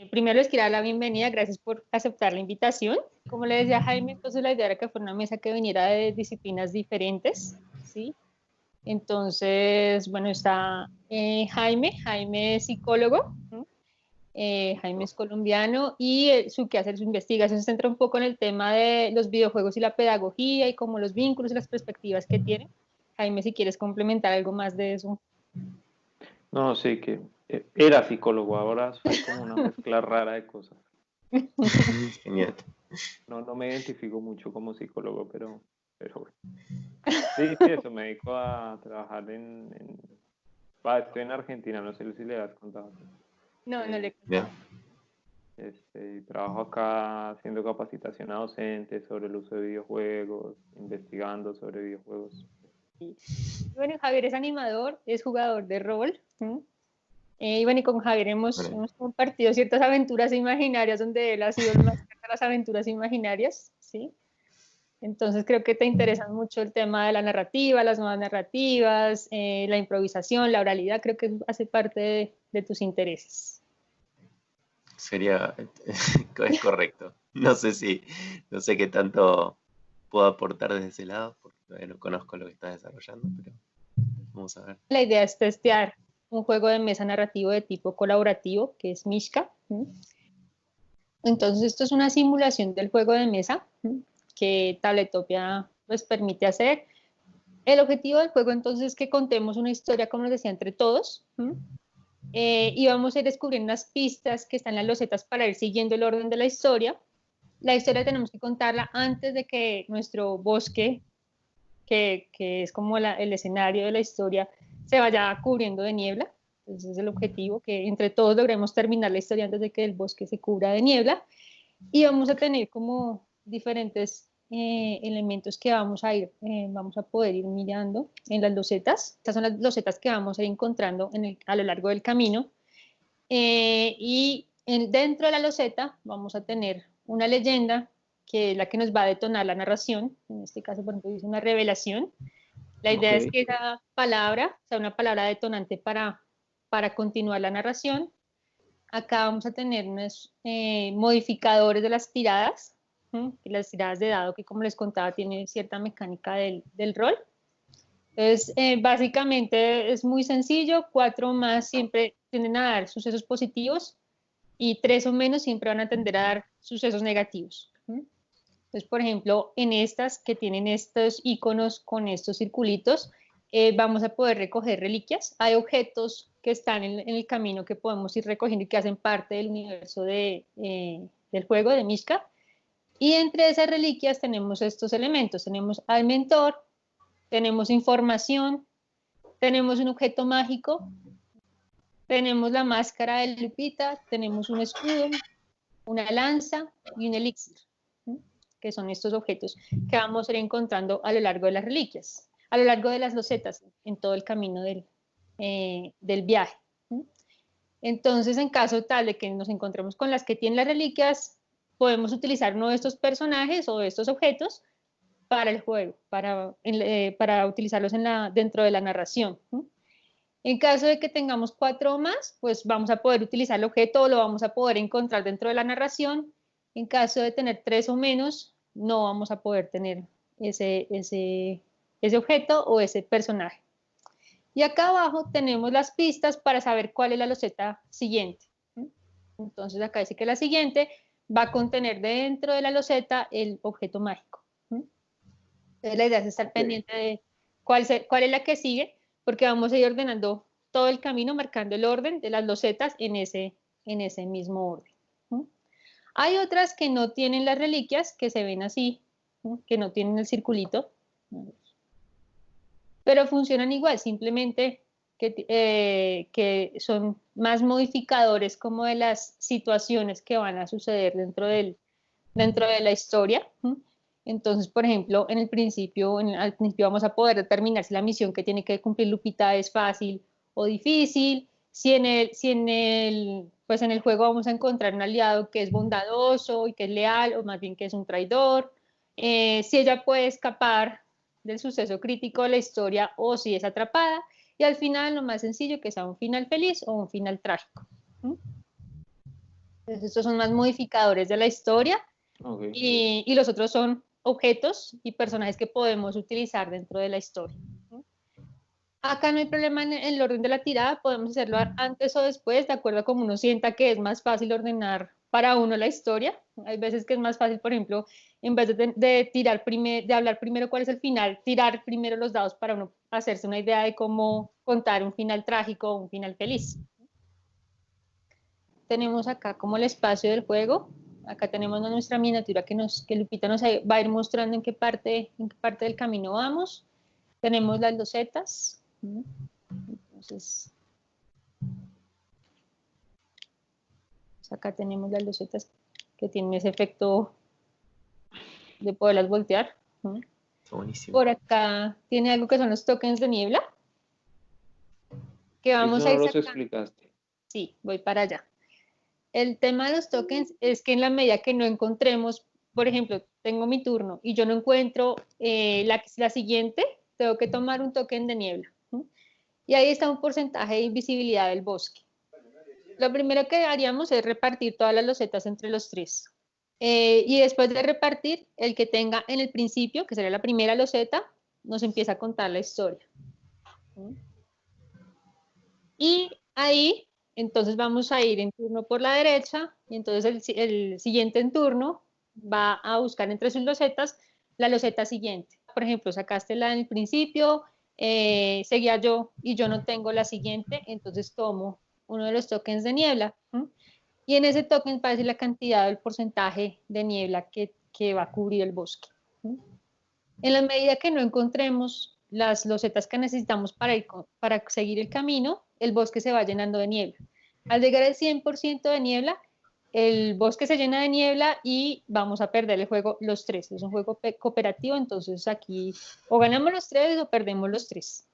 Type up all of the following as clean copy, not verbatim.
Primero les quiero dar la bienvenida, gracias por aceptar la invitación. Como le decía Jaime, entonces la idea era que fuera una mesa que viniera de disciplinas diferentes, ¿sí? Entonces, bueno, está Jaime es psicólogo, ¿no? Jaime es colombiano y su quehacer, su investigación se centra un poco en el tema de los videojuegos y la pedagogía y como los vínculos y las perspectivas que tienen. Jaime, si quieres complementar algo más de eso. No, sí, que era psicólogo, ahora soy como una mezcla rara de cosas. Genial. No me identifico mucho como psicólogo, pero bueno. Sí, sí, eso, me dedico a trabajar estoy en Argentina, no sé si le has contado. No, no le he Bien. contado. Trabajo acá haciendo capacitación a docentes sobre el uso de videojuegos, investigando sobre videojuegos. Bueno, Javier es animador, es jugador de rol. Y bueno, y con Javier hemos compartido ciertas aventuras imaginarias donde él ha sido el más cerca de las aventuras imaginarias, ¿sí? Entonces creo que te interesan mucho el tema de la narrativa, las nuevas narrativas, la improvisación, la oralidad, creo que hace parte de tus intereses. Es correcto. No sé qué tanto puedo aportar desde ese lado, porque todavía no conozco lo que estás desarrollando, pero vamos a ver. La idea es testear un juego de mesa narrativo de tipo colaborativo, que es Mishka. Entonces esto es una simulación del juego de mesa que Tabletopia pues permite hacer. El objetivo del juego entonces es que contemos una historia, como les decía, entre todos, y vamos a ir descubriendo unas pistas que están en las losetas para ir siguiendo el orden de la historia. La historia tenemos que contarla antes de que nuestro bosque, que es como el escenario de la historia, se vaya cubriendo de niebla. Entonces es el objetivo, que entre todos logremos terminar la historia antes de que el bosque se cubra de niebla. Y vamos a tener como diferentes elementos que vamos a poder ir mirando en las losetas. Estas son las losetas que vamos a ir encontrando a lo largo del camino. Y dentro de la loseta vamos a tener una leyenda que es la que nos va a detonar la narración. En este caso, por ejemplo, dice una revelación. La idea es que esa palabra sea una palabra detonante para continuar la narración. Acá vamos a tener unos modificadores de las tiradas, las tiradas de dado que, como les contaba, tienen cierta mecánica del rol. Entonces, básicamente es muy sencillo, 4 más siempre tienden a dar sucesos positivos y 3 o menos siempre van a tender a dar sucesos negativos. Entonces, por ejemplo, en estas que tienen estos iconos con estos circulitos, vamos a poder recoger reliquias. Hay objetos que están en el camino que podemos ir recogiendo y que hacen parte del universo del juego de Mishka. Y entre esas reliquias tenemos estos elementos. Tenemos al mentor, tenemos información, tenemos un objeto mágico, tenemos la máscara de Lupita, tenemos un escudo, una lanza y un elixir, que son estos objetos que vamos a ir encontrando a lo largo de las reliquias, a lo largo de las losetas, en todo el camino del viaje. Entonces, en caso tal de que nos encontremos con las que tienen las reliquias, podemos utilizar uno de estos personajes o de estos objetos para el juego, para utilizarlos dentro de la narración. En caso de que tengamos 4 o más, pues vamos a poder utilizar el objeto o lo vamos a poder encontrar dentro de la narración. En caso de tener 3 o menos, no vamos a poder tener ese objeto o ese personaje. Y acá abajo tenemos las pistas para saber cuál es la loseta siguiente. Entonces acá dice que la siguiente va a contener dentro de la loseta el objeto mágico. Entonces la idea es estar pendiente de cuál es la que sigue, porque vamos a ir ordenando todo el camino, marcando el orden de las losetas en ese mismo orden. Hay otras que no tienen las reliquias, que se ven así, que no tienen el circulito, pero funcionan igual, simplemente que son más modificadores como de las situaciones que van a suceder dentro de la historia. Entonces, por ejemplo, al principio vamos a poder determinar si la misión que tiene que cumplir Lupita es fácil o difícil, si en el juego vamos a encontrar un aliado que es bondadoso y que es leal, o más bien que es un traidor, si ella puede escapar del suceso crítico de la historia o si es atrapada, y al final lo más sencillo que sea un final feliz o un final trágico. Entonces, estos son más modificadores de la historia Ok. y los otros son objetos y personajes que podemos utilizar dentro de la historia. Acá no hay problema en el orden de la tirada, podemos hacerlo antes o después, de acuerdo a cómo uno sienta que es más fácil ordenar para uno la historia. Hay veces que es más fácil, por ejemplo, en vez de hablar primero cuál es el final, tirar primero los dados para uno hacerse una idea de cómo contar un final trágico o un final feliz. Tenemos acá como el espacio del juego. Acá tenemos nuestra miniatura que Lupita nos va a ir mostrando en qué parte del camino vamos. Tenemos las losetas. Entonces, acá tenemos las losetas que tienen ese efecto de poderlas voltear. Está buenísimo. Por acá tiene algo que son los tokens de niebla. Que vamos Eso a no ir los sacando. explicaste. Sí, voy para allá. El tema de los tokens es que en la medida que no encontremos, por ejemplo, tengo mi turno y yo no encuentro la siguiente, tengo que tomar un token de niebla. Y ahí está un porcentaje de invisibilidad del bosque. Lo primero que haríamos es repartir todas las losetas entre los tres. Y después de repartir, el que tenga en el principio, que sería la primera loseta, nos empieza a contar la historia. Y ahí, entonces vamos a ir en turno por la derecha, y entonces el siguiente en turno va a buscar entre sus losetas la loseta siguiente. Por ejemplo, sacaste la del principio, seguía yo y yo no tengo la siguiente, entonces tomo uno de los tokens de niebla. Y en ese token aparece la cantidad del porcentaje de niebla que va a cubrir el bosque. En la medida que no encontremos las losetas que necesitamos para seguir el camino, el bosque se va llenando de niebla. Al llegar al 100% de niebla, el bosque se llena de niebla y vamos a perder el juego los tres. Es un juego cooperativo, entonces aquí o ganamos los tres o perdemos los tres.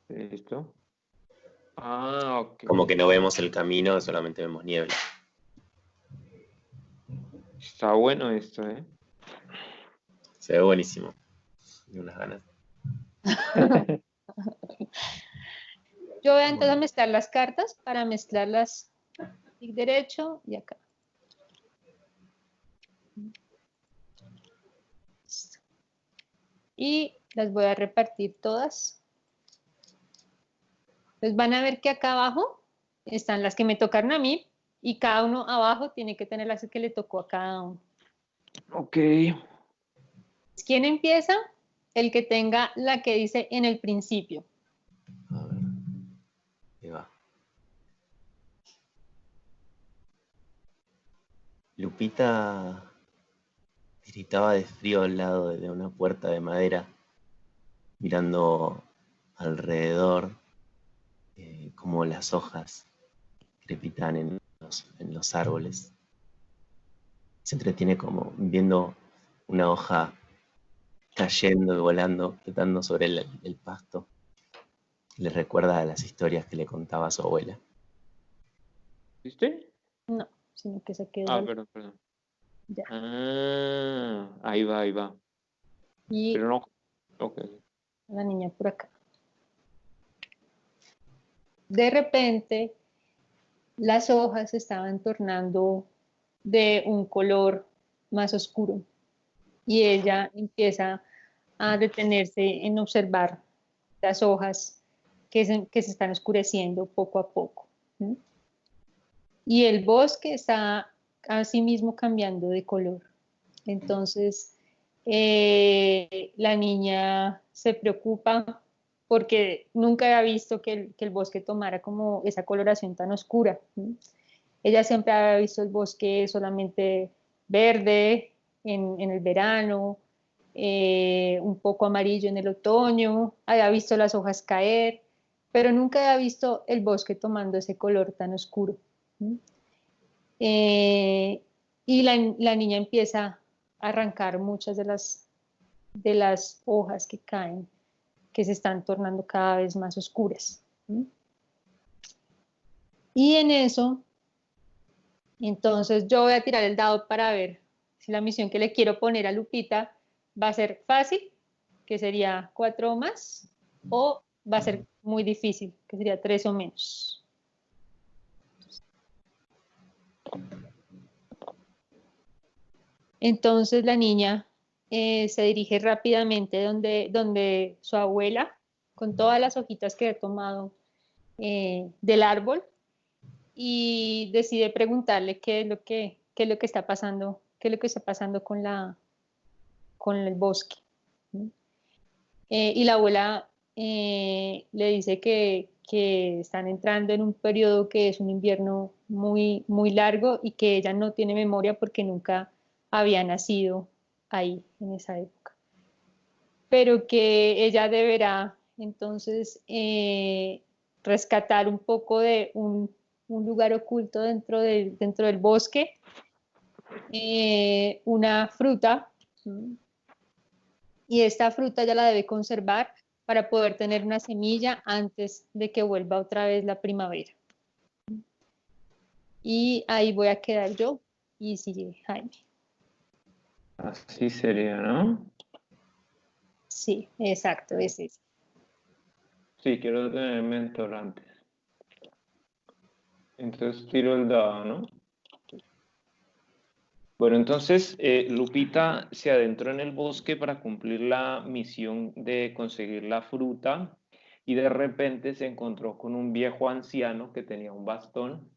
¿Listo? Ah, ok. Como que no vemos el camino, solamente vemos niebla. Está bueno esto, ¿eh? Se ve buenísimo. Tengo unas ganas. Yo voy a entonces a mezclar las cartas para mezclarlas clic derecho y acá. Y las voy a repartir todas. Entonces van a ver que acá abajo están las que me tocaron a mí y cada uno abajo tiene que tener las que le tocó a cada uno. Ok. ¿Quién empieza? El que tenga la que dice en el principio. A ver. Ahí va. Lupita gritaba de frío al lado de una puerta de madera, mirando alrededor, como las hojas crepitan en los árboles. Se entretiene como viendo una hoja cayendo y volando, flotando sobre el pasto. Le recuerda a las historias que le contaba su abuela. ¿Viste? No, sino que se quedó Ah, ahí. perdón. Ya. Ah, ahí va, ahí va. Y Pero no. Ok. la niña por acá. De repente, las hojas se estaban tornando de un color más oscuro y ella empieza a detenerse en observar las hojas que se están oscureciendo poco a poco. ¿Sí? Y el bosque está asimismo cambiando de color. Entonces, la niña se preocupa porque nunca había visto que el bosque tomara como esa coloración tan oscura. ¿Sí? Ella siempre había visto el bosque solamente verde en el verano, un poco amarillo en el otoño, había visto las hojas caer, pero nunca había visto el bosque tomando ese color tan oscuro. Y la niña empieza a arrancar muchas de las hojas que caen, que se están tornando cada vez más oscuras. Y en eso, entonces yo voy a tirar el dado para ver si la misión que le quiero poner a Lupita va a ser fácil, que sería 4 o más, o va a ser muy difícil, que sería 3 o menos. Entonces la niña se dirige rápidamente donde su abuela, con todas las hojitas que ha tomado del árbol, y decide preguntarle qué es lo que está pasando, qué es lo que está pasando con el bosque. Y la abuela le dice que están entrando en un periodo que es un invierno muy, muy largo y que ella no tiene memoria porque nunca había nacido ahí en esa época, pero que ella deberá entonces rescatar un poco de un lugar oculto dentro del bosque, una fruta, y esta fruta ya la debe conservar para poder tener una semilla antes de que vuelva otra vez la primavera. Y ahí voy a quedar yo y sigue Jaime. Así sería, ¿no? Sí, exacto, es eso. Sí, quiero tener mentor antes. Entonces tiro el dado, ¿no? Bueno, entonces Lupita se adentró en el bosque para cumplir la misión de conseguir la fruta y de repente se encontró con un viejo anciano que tenía un bastón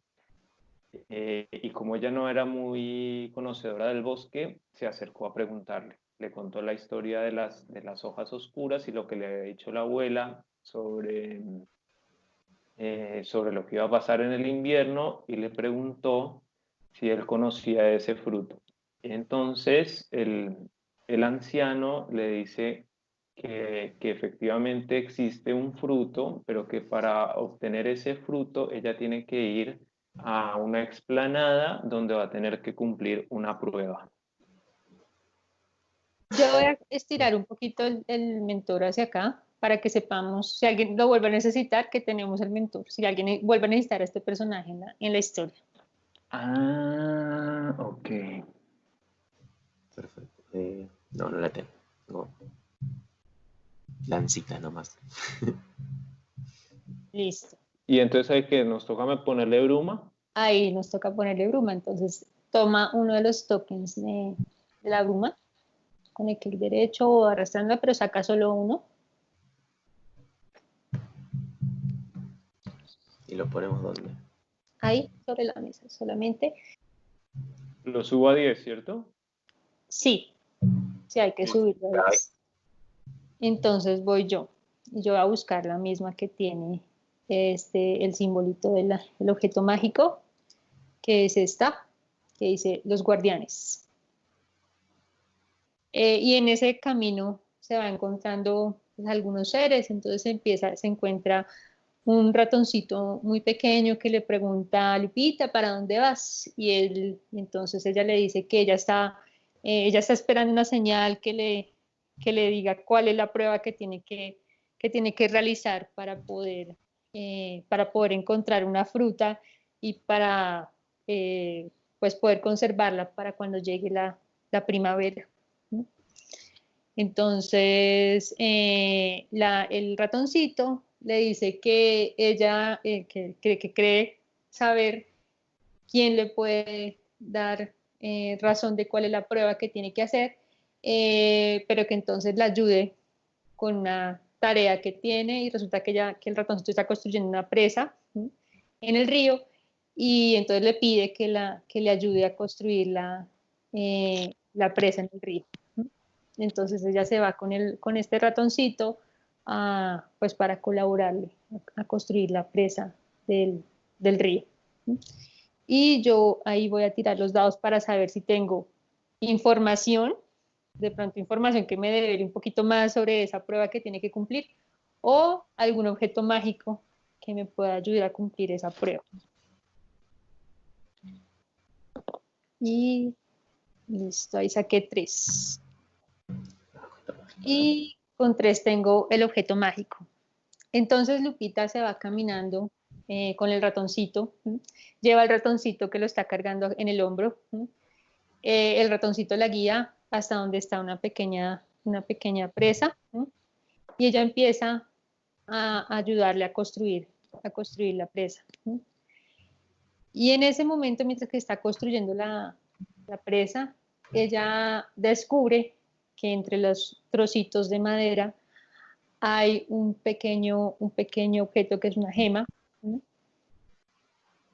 y como ella no era muy conocedora del bosque, se acercó a preguntarle. Le contó la historia de las hojas oscuras y lo que le había dicho la abuela sobre lo que iba a pasar en el invierno y le preguntó si él conocía ese fruto. Entonces el anciano le dice que efectivamente existe un fruto, pero que para obtener ese fruto ella tiene que ir a una explanada donde va a tener que cumplir una prueba. Yo voy a estirar un poquito el mentor hacia acá para que sepamos, si alguien lo vuelve a necesitar, que tenemos el mentor, si alguien vuelve a necesitar a este personaje en la historia. Ah, ok. Perfecto. No, no la tengo. No. Lancita nomás. Listo. Y entonces hay que nos toca ponerle bruma. Ahí nos toca ponerle bruma, entonces toma uno de los tokens de la bruma con el clic derecho o arrastrando, pero saca solo uno. ¿Y lo ponemos dónde? Ahí, sobre la mesa, solamente. Lo subo a 10, ¿cierto? Sí, sí hay que Sí. subirlo a 10. Entonces voy yo. Y yo voy a buscar la misma que tiene el simbolito del objeto mágico, que es esta, que dice los guardianes. Y en ese camino se va encontrando pues, algunos seres, entonces se encuentra un ratoncito muy pequeño que le pregunta a Lupita, ¿para dónde vas? Entonces ella le dice que ella está esperando una señal que le diga cuál es la prueba que tiene que realizar para poder encontrar una fruta y para pues poder conservarla para cuando llegue la primavera. Entonces, el ratoncito le dice que ella que cree saber quién le puede dar razón de cuál es la prueba que tiene que hacer, pero que entonces la ayude con una tarea que tiene y resulta que el ratoncito está construyendo una presa en el río y entonces le pide que le ayude a construir la presa en el río. Entonces ella se va con este ratoncito pues para colaborarle a construir la presa del río. Y yo ahí voy a tirar los dados para saber si tengo información, de pronto información que me debe un poquito más sobre esa prueba que tiene que cumplir, o algún objeto mágico que me pueda ayudar a cumplir esa prueba. Y listo, ahí saqué 3. Y con 3 tengo el objeto mágico. Entonces Lupita se va caminando con el ratoncito, lleva el ratoncito que lo está cargando en el hombro, el ratoncito la guía hasta donde está una pequeña presa, y ella empieza a ayudarle a construir la presa. Y en ese momento, mientras que está construyendo la presa, ella descubre que entre los trocitos de madera hay un pequeño objeto que es una gema. ¿No?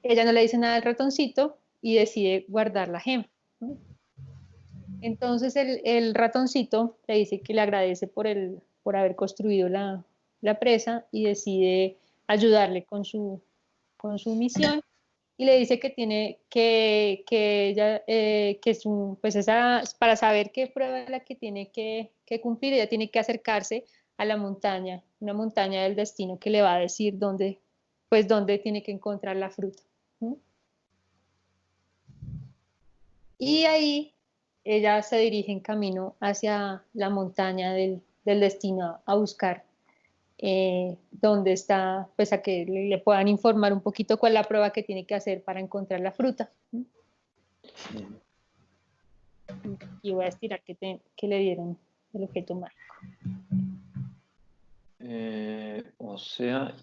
Ella no le dice nada al ratoncito y decide guardar la gema. ¿No? Entonces el ratoncito le dice que le agradece por haber construido la presa y decide ayudarle con su misión y le dice que tiene que ella, que es pues esa, para saber qué prueba es la que tiene que cumplir, ella tiene que acercarse a la montaña, una montaña del destino que le va a decir dónde, pues dónde tiene que encontrar la fruta. ¿No? Y ahí ella se dirige en camino hacia la montaña del destino a buscar dónde está, pues a que le puedan informar un poquito cuál es la prueba que tiene que hacer para encontrar la fruta. Y voy a estirar que le dieron el objeto mágico. O sea,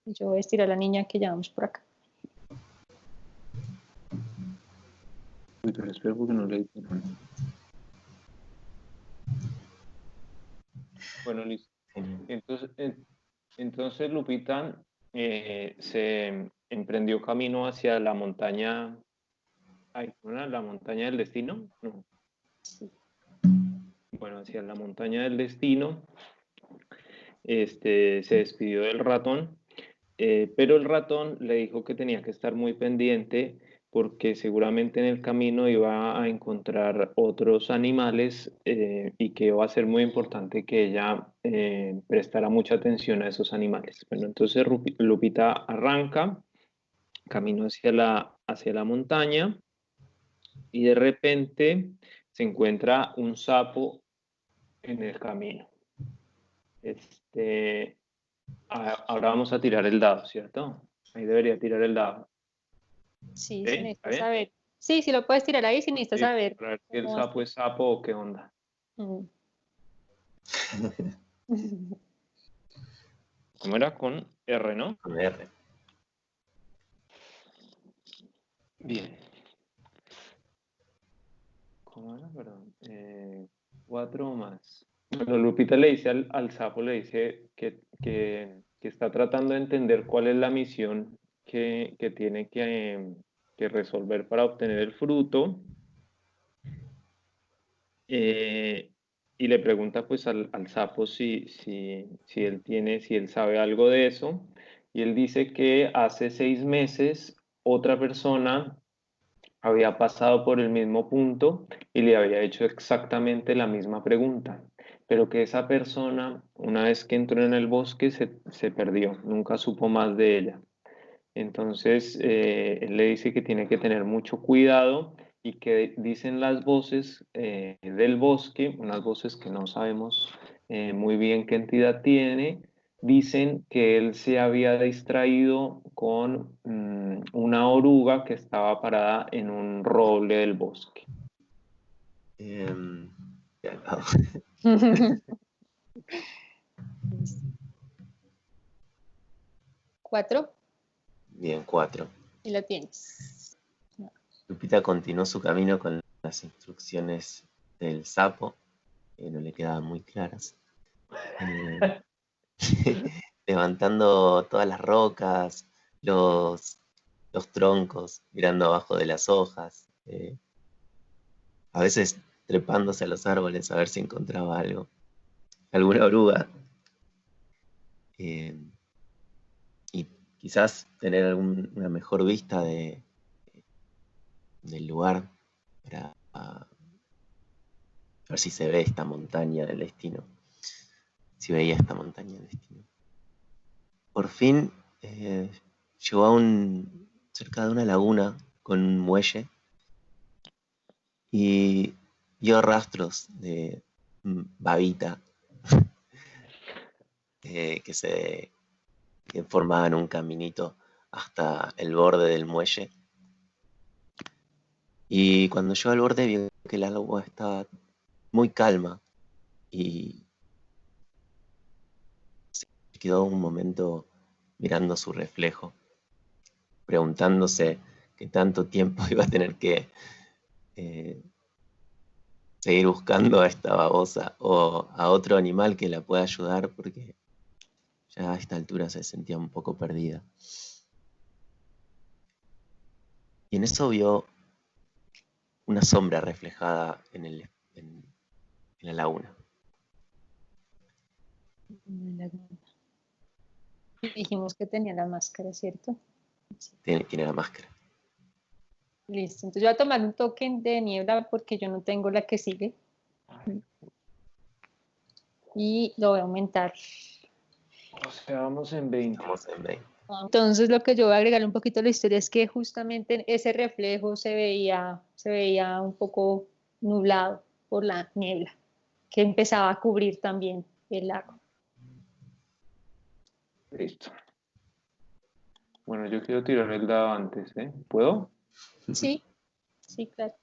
Yo voy a estirar a la niña que llevamos por acá. uy, pero espero porque no le hice. Bueno, listo. Entonces Lupita se emprendió camino hacia la montaña. Ay, ¿no era la montaña del destino? No. Sí. Bueno, hacia la montaña del destino. Se despidió del ratón, pero el ratón le dijo que tenía que estar muy pendiente porque seguramente en el camino iba a encontrar otros animales y que iba a ser muy importante que ella prestara mucha atención a esos animales. Bueno, entonces Lupita arranca, camino hacia la montaña y de repente se encuentra un sapo en el camino. Ahora vamos a tirar el dado, ¿cierto? Ahí debería tirar el dado. Sí, ¿Sí? si ¿Está necesitas bien? saber. Sí, sí lo puedes tirar ahí si necesitas Sí, saber para ver si el cómo vas. sapo es sapo o qué onda. Mm. ¿Cómo era? Con R, ¿no? Con R. Bien. ¿Cómo era? Perdón. 4 más. Bueno, Lupita le dice al sapo, le dice que está tratando de entender cuál es la misión que tiene que resolver para obtener el fruto. Y le pregunta pues al sapo si él sabe algo de eso. Y él dice que hace 6 meses otra persona había pasado por el mismo punto y le había hecho exactamente la misma pregunta, pero que esa persona, una vez que entró en el bosque, se perdió, nunca supo más de ella. Entonces, él le dice que tiene que tener mucho cuidado y que dicen las voces del bosque, unas voces que no sabemos muy bien qué entidad tiene, dicen que él se había distraído con una oruga que estaba parada en un roble del bosque. Ya, no. 4 Bien, 4. y lo tienes. Lupita continuó su camino con las instrucciones del sapo, que no le quedaban muy claras. Levantando todas las rocas, los troncos, mirando abajo de las hojas, a veces trepándose a los árboles a ver si encontraba algo, alguna oruga, y quizás tener una mejor vista del lugar para ver si se ve esta montaña del destino, si veía esta montaña del destino. Por fin llegó cerca de una laguna con un muelle y vio rastros de babita que formaban un caminito hasta el borde del muelle. Y cuando llegó al borde vio que el agua estaba muy calma y se quedó un momento mirando su reflejo. preguntándose qué tanto tiempo iba a tener que seguir buscando a esta babosa o a otro animal que la pueda ayudar, porque ya a esta altura se sentía un poco perdida. Y en eso vio una sombra reflejada en la laguna. Dijimos que tenía la máscara, ¿cierto? Sí. Tiene la máscara. Listo, entonces yo voy a tomar un token de niebla porque yo no tengo la que sigue. Y lo voy a aumentar. O sea, vamos en 20. Estamos en 20. Entonces lo que yo voy a agregar un poquito a la historia es que justamente ese reflejo se veía un poco nublado por la niebla que empezaba a cubrir también el lago. Listo. Bueno, yo quiero tirar el dado antes, ¿eh? ¿Puedo? Sí, sí, claro.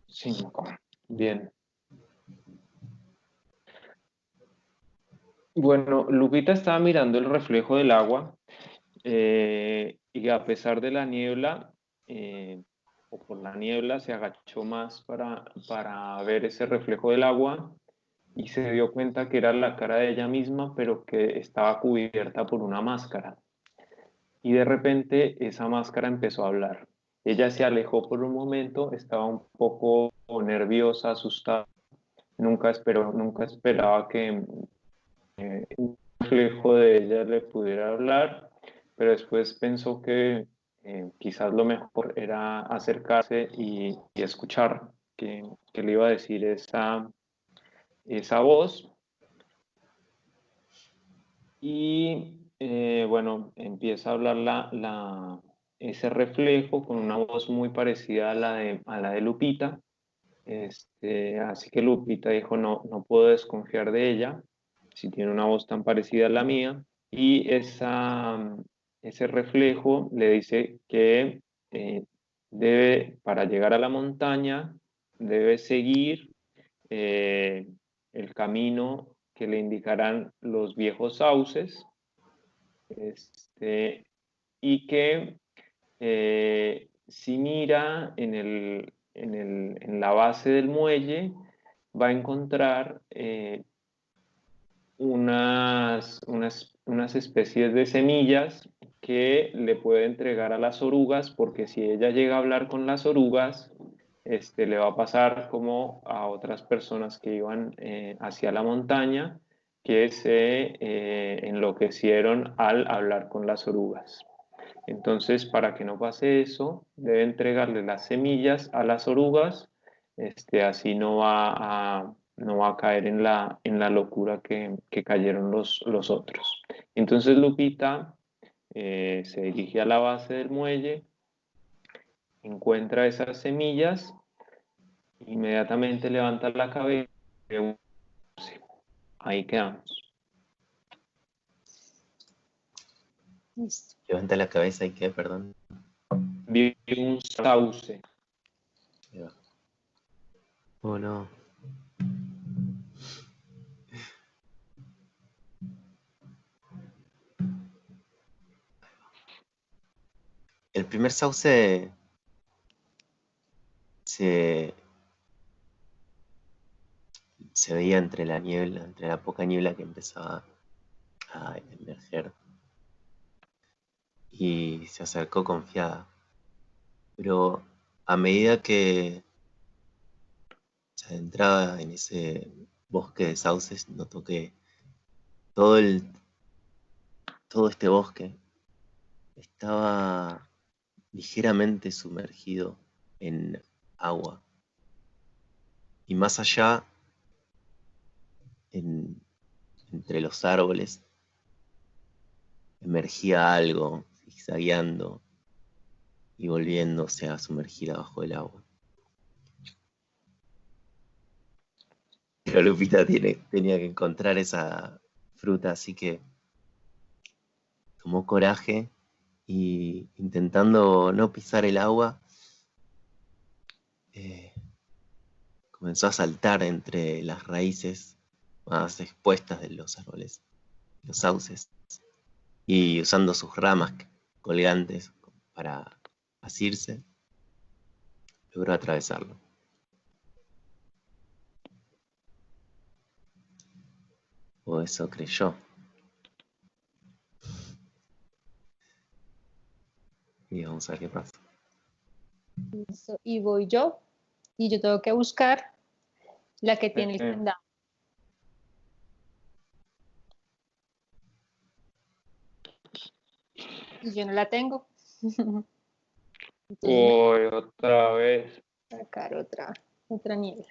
Cinco. Bien. Bueno, Lupita estaba mirando el reflejo del agua y a pesar de la niebla, o por la niebla, se agachó más para ver ese reflejo del agua y se dio cuenta que era la cara de ella misma, pero que estaba cubierta por una máscara. Y de repente esa máscara empezó a hablar. Ella se alejó por un momento, estaba un poco nerviosa, asustada. Nunca esperaba que un reflejo de ella le pudiera hablar, pero después pensó que quizás lo mejor era acercarse y escuchar que le iba a decir esa voz. Y bueno, empieza a hablar ese reflejo con una voz muy parecida a la de Lupita. Así que Lupita dijo, no, no puedo desconfiar de ella, si tiene una voz tan parecida a la mía. Y ese reflejo le dice que para llegar a la montaña, debe seguir eh, el camino que le indicarán los viejos sauces, y que si mira en la base del muelle, va a encontrar unas especies de semillas que le puede entregar a las orugas, porque si ella llega a hablar con las orugas, le va a pasar como a otras personas que iban hacia la montaña, que se enloquecieron al hablar con las orugas. Entonces, para que no pase eso, debe entregarle las semillas a las orugas, así no va a caer en la locura que cayeron los otros. Entonces Lupita se dirige a la base del muelle, encuentra esas semillas, inmediatamente levanta la cabeza y ahí quedamos. Listo. Levanta la cabeza y qué, perdón. Vi un sauce. Oh, no. El primer sauce se veía entre la niebla, entre la poca niebla que empezaba a emerger. Y se acercó confiada. Pero a medida que se adentraba en ese bosque de sauces, notó que todo este bosque estaba ligeramente sumergido en agua. Y más allá, entre los árboles, emergía algo, zigzagueando y volviéndose a sumergir abajo del agua. Pero Lupita tenía que encontrar esa fruta, así que tomó coraje y, intentando no pisar el agua, comenzó a saltar entre las raíces más expuestas de los árboles, los sauces, y usando sus ramas colgantes para asirse, logró atravesarlo. O eso creyó. Y vamos a ver qué pasa. Listo. Y voy yo. Y yo tengo que buscar la que tiene el candado. Y yo no la tengo. Entonces, Uy, otra vez. sacar otra niebla.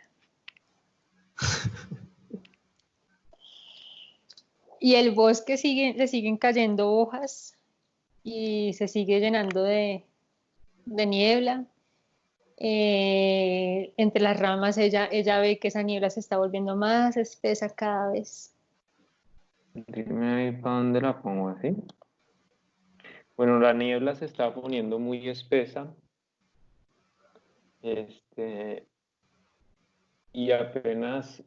Y el bosque le siguen cayendo hojas y se sigue llenando de niebla. Entre las ramas ella ve que esa niebla se está volviendo más espesa cada vez. Dime ahí para dónde la pongo así. Bueno, la niebla se está poniendo muy espesa. Y apenas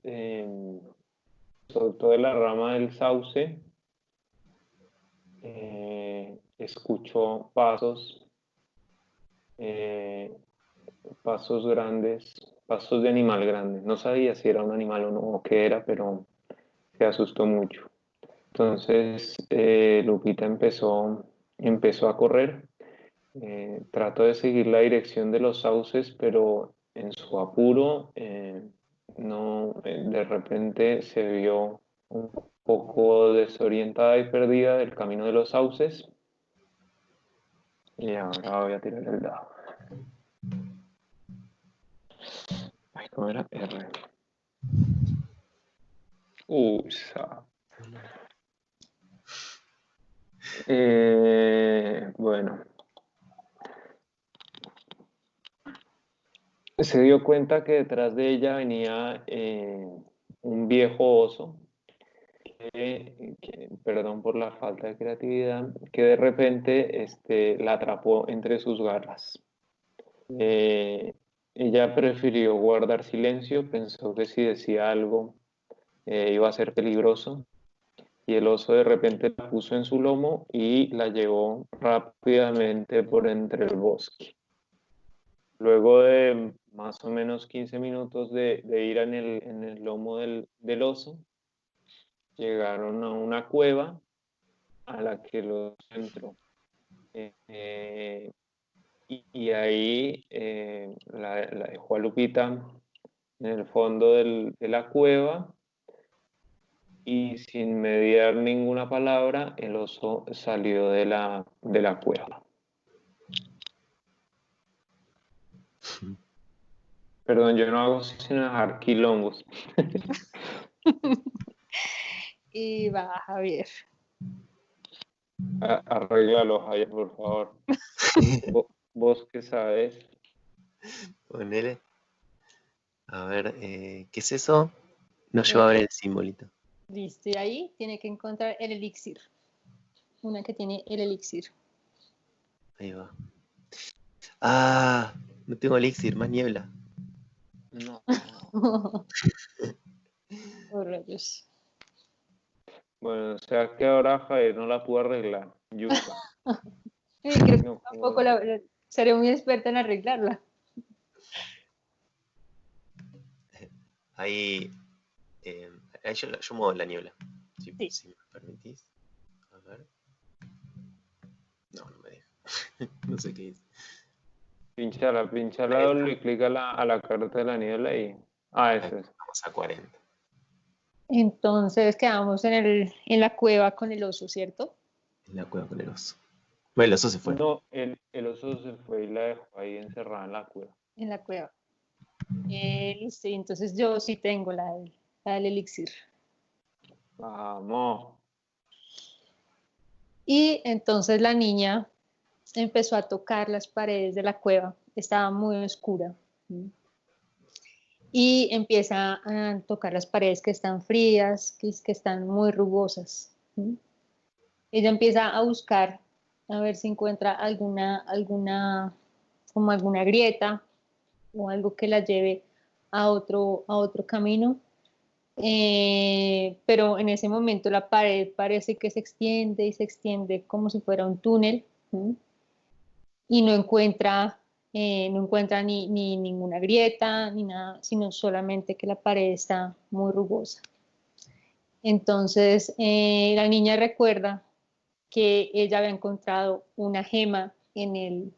soltó de la rama del sauce, escuchó pasos, pasos grandes, pasos de animal grande. No sabía si era un animal o no, o qué era, pero se asustó mucho. Entonces Lupita empezó a correr. Trató de seguir la dirección de los sauces, pero en su apuro no, de repente se vio un poco desorientada y perdida del camino de los sauces. Y ahora voy a tirar el dado. Ay, ¿cómo era? R. Bueno. Se dio cuenta que detrás de ella venía un viejo oso, perdón por la falta de creatividad, que de repente la atrapó entre sus garras. Ella prefirió guardar silencio, pensó que si decía algo iba a ser peligroso, y el oso de repente la puso en su lomo y la llevó rápidamente por entre el bosque. Luego de más o menos 15 minutos de ir en el lomo del oso, llegaron a una cueva a la que los entró. Y ahí la dejó a Lupita en el fondo de la cueva, y sin mediar ninguna palabra, el oso salió de la cueva. Perdón, yo no hago así sin dejar quilombos. Y va, Javier. Arréglalo, Javier, por favor. ¿Vos qué sabes? Ponele. A ver, ¿qué es eso? No llevo a ver el simbolito. Listo, y ahí tiene que encontrar el elixir. Una que tiene el elixir. Ahí va. Ah, no tengo elixir, más niebla. No. Oh, rayos. Bueno, o sea que ahora Javier no la pudo arreglar. Yuca. Creo que No, tampoco seré muy experta en arreglarla. Ahí yo muevo la niebla. Sí. Si me permitís. A ver. No me deja. No sé qué es. Pinchala doble y clic a la carta de la niebla y... eso es. Vamos a 40. Entonces quedamos en la cueva con el oso, ¿cierto? En la cueva con el oso. Bueno, el oso se fue. No, el oso se fue y la dejó ahí encerrada en la cueva. En la cueva. Listo, y entonces yo sí tengo la del elixir. Vamos. Y entonces la niña empezó a tocar las paredes de la cueva. Estaba muy oscura. Y empieza a tocar las paredes que están frías, que están muy rugosas. Ella empieza a buscar a ver si encuentra alguna grieta o algo que la lleve a otro camino. Pero en ese momento la pared parece que se extiende y se extiende como si fuera un túnel, ¿sí? Y no encuentra ni ninguna grieta ni nada, sino solamente que la pared está muy rugosa. Entonces la niña recuerda que ella había encontrado una gema en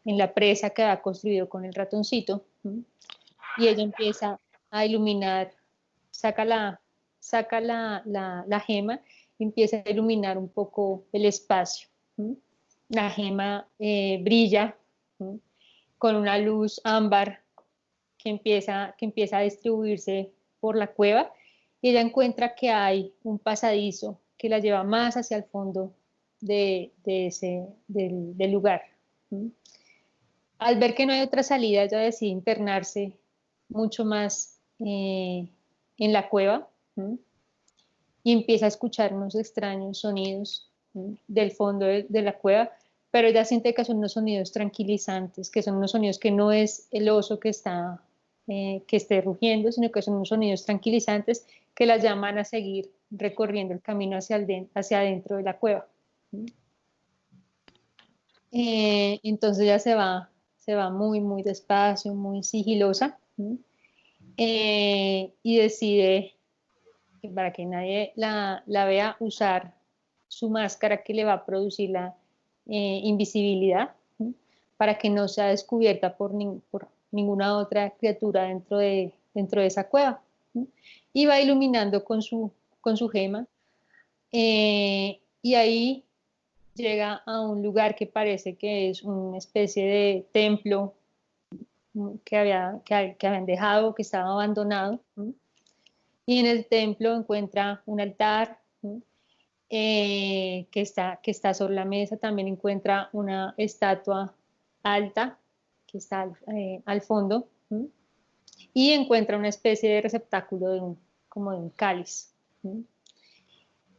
la presa que había construido con el ratoncito, ¿sí? Y ella empieza a iluminar, saca la gema y empieza a iluminar un poco el espacio, ¿sí? La gema brilla, ¿sí? Con una luz ámbar que empieza a distribuirse por la cueva, y ella encuentra que hay un pasadizo que la lleva más hacia el fondo del lugar, ¿sí? Al ver que no hay otra salida, ella decide internarse mucho más en la cueva, ¿sí? Y empieza a escuchar unos extraños sonidos, ¿sí? Del fondo de la cueva, pero ella siente que son unos sonidos tranquilizantes, que son unos sonidos que no es el oso que esté rugiendo, sino que son unos sonidos tranquilizantes que la llaman a seguir recorriendo el camino hacia adentro de la cueva, ¿sí? Entonces ella se va muy, muy despacio, muy sigilosa, ¿sí? Y decide, que para que nadie la vea, usar su máscara que le va a producir la invisibilidad, ¿sí? Para que no sea descubierta por ninguna otra criatura dentro de esa cueva, ¿sí? Y va iluminando con su gema, y ahí llega a un lugar que parece que es una especie de templo que habían dejado, que estaba abandonado, ¿sí? Y en el templo encuentra un altar, ¿sí? Que está sobre la mesa. También encuentra una estatua alta que está al fondo, ¿sí? Y encuentra una especie de receptáculo como de un cáliz, ¿sí?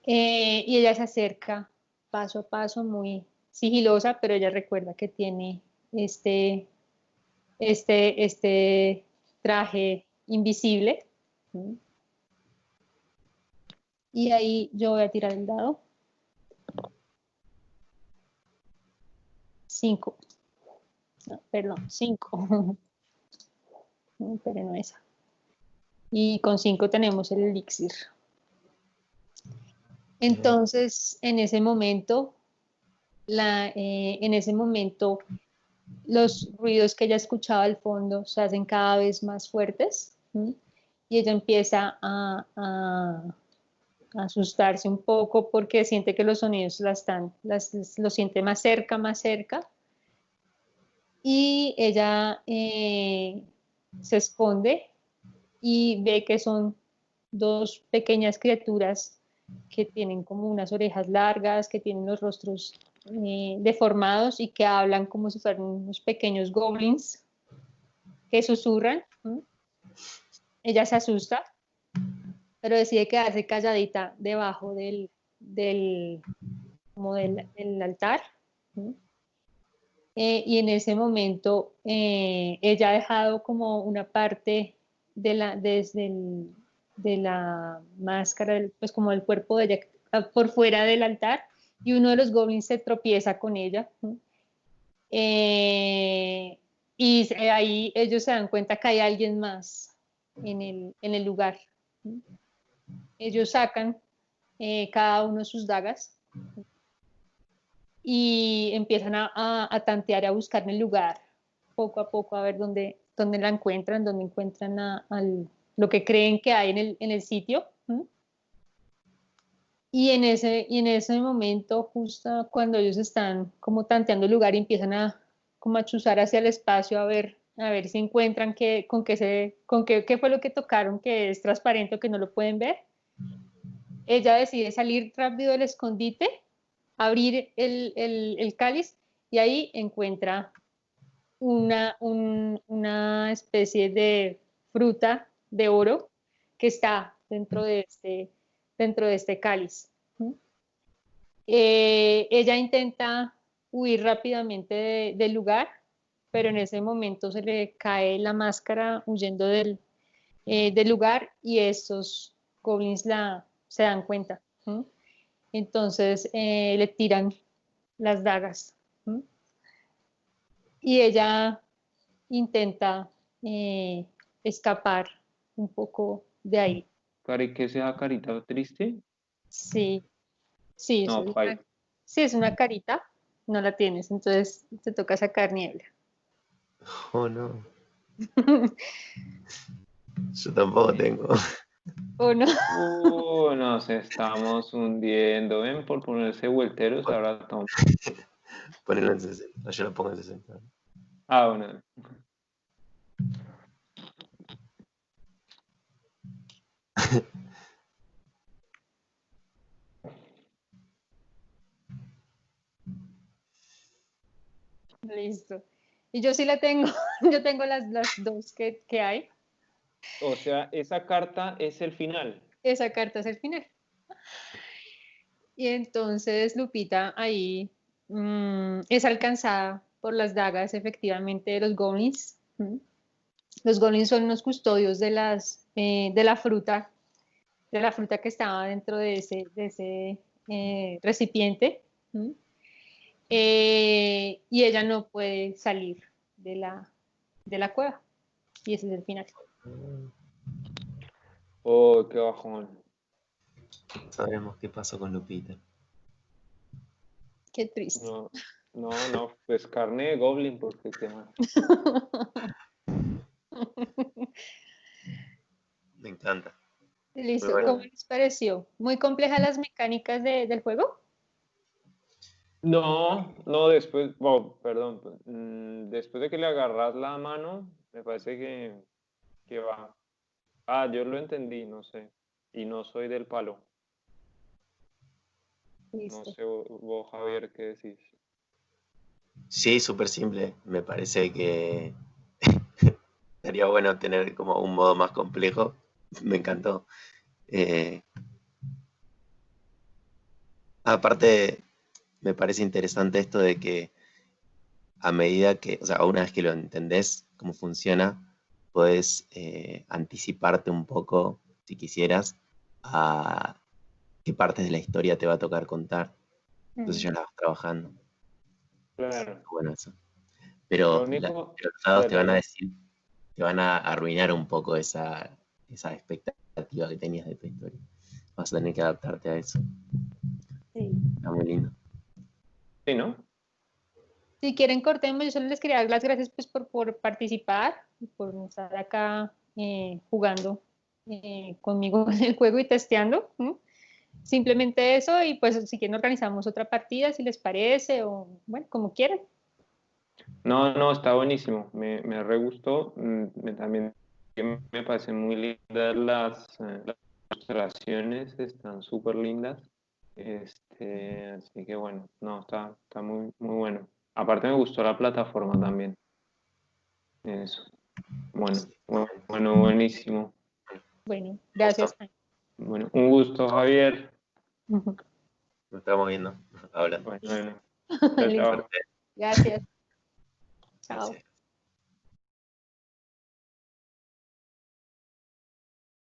Y ella se acerca paso a paso, muy sigilosa, pero ella recuerda que tiene este traje invisible, ¿sí? Y ahí yo voy a tirar el dado. 5. No, perdón, 5. No, pero no esa. Y con 5 tenemos el elixir. Entonces, en ese momento, los ruidos que ella escuchaba al fondo se hacen cada vez más fuertes, ¿sí? Y ella empieza a asustarse un poco porque siente que los sonidos lo siente más cerca, más cerca. Y ella se esconde y ve que son dos pequeñas criaturas que tienen como unas orejas largas, que tienen los rostros deformados y que hablan como si fueran unos pequeños goblins que susurran, ¿sí? Ella se asusta, pero decide quedarse calladita debajo del altar, ¿sí? Y en ese momento ella ha dejado como una parte de la máscara, pues como el cuerpo de ella por fuera del altar, y uno de los goblins se tropieza con ella, ¿sí? Y ahí ellos se dan cuenta que hay alguien más en el lugar, ¿sí? Ellos sacan cada uno sus dagas y empiezan a tantear y a buscar en el lugar, poco a poco, a ver dónde la encuentran, dónde encuentran lo que creen que hay en el sitio, ¿sí? Y en ese momento, justo cuando ellos están como tanteando el lugar y empiezan como a chuzar hacia el espacio a ver si encuentran qué fue lo que tocaron, que es transparente o que no lo pueden ver, ella decide salir rápido del escondite, abrir el cáliz, y ahí encuentra una especie de fruta de oro que está dentro de este cáliz, ¿sí? Ella intenta huir rápidamente del lugar, pero en ese momento se le cae la máscara huyendo del lugar y estos goblins se dan cuenta. ¿M? Entonces le tiran las dagas. ¿M? Y ella intenta escapar un poco de ahí. Cari, ¿qué es esa carita triste? Sí, sí, No, sí, es una carita, no la tienes, entonces te toca sacar niebla. Oh, no. Yo tampoco tengo. ¿O no? Nos estamos hundiendo. Ven por ponerse vuelteros, ahora toma. Ponelo en 60. Yo lo pongo en 60. Ah, bueno. Listo. Y yo sí la tengo, yo tengo las dos que hay. O sea, esa carta es el final. Esa carta es el final. Y entonces Lupita ahí es alcanzada por las dagas efectivamente de los goblins. Los goblins son los custodios de de la fruta que estaba dentro de ese recipiente. Y ella no puede salir de la cueva. Y ese es el final. Oh, qué bajón. Sabremos qué pasó con Lupita. Qué triste. No, pues carne de goblin, porque qué más. Me encanta. Listo. Muy ¿Cómo bueno. les pareció? ¿Muy complejas las mecánicas del juego? No, después, perdón, después de que le agarras la mano, me parece que va. Ah, yo lo entendí, no sé. Y no soy del palo. No Listo. sé vos, Javier, qué decís. Sí, súper simple. Me parece que sería bueno tener como un modo más complejo. Me encantó. Eh, Aparte, me parece interesante esto de que a medida que, o sea, una vez que lo entendés cómo funciona, podés anticiparte un poco, si quisieras, a qué partes de la historia te va a tocar contar. Entonces ya la vas trabajando. Claro. Bueno, eso. Lo Pero único, los dados te dale, van a dale. decir, te van a arruinar un poco esa expectativa que tenías de tu historia. Vas a tener que adaptarte a eso. Sí. Está muy lindo. Sí, ¿no? Si quieren, cortemos. Yo solo les quería dar las gracias pues, por participar, por estar acá jugando conmigo en el juego y testeando. Simplemente eso, y pues si quieren organizamos otra partida, si les parece, o bueno, como quieran. No, está buenísimo. Me re gustó. También me parecen muy lindas las ilustraciones, están súper lindas. Así que bueno, no, está muy bueno. Aparte me gustó la plataforma también. Eso. Bueno, buenísimo. Bueno, Gusto. gracias. Bueno, un gusto, Javier. Ujú. Nos estamos viendo, hablando. Bueno, chao, Listo. chao. Suerte. Gracias. Chao. Gracias.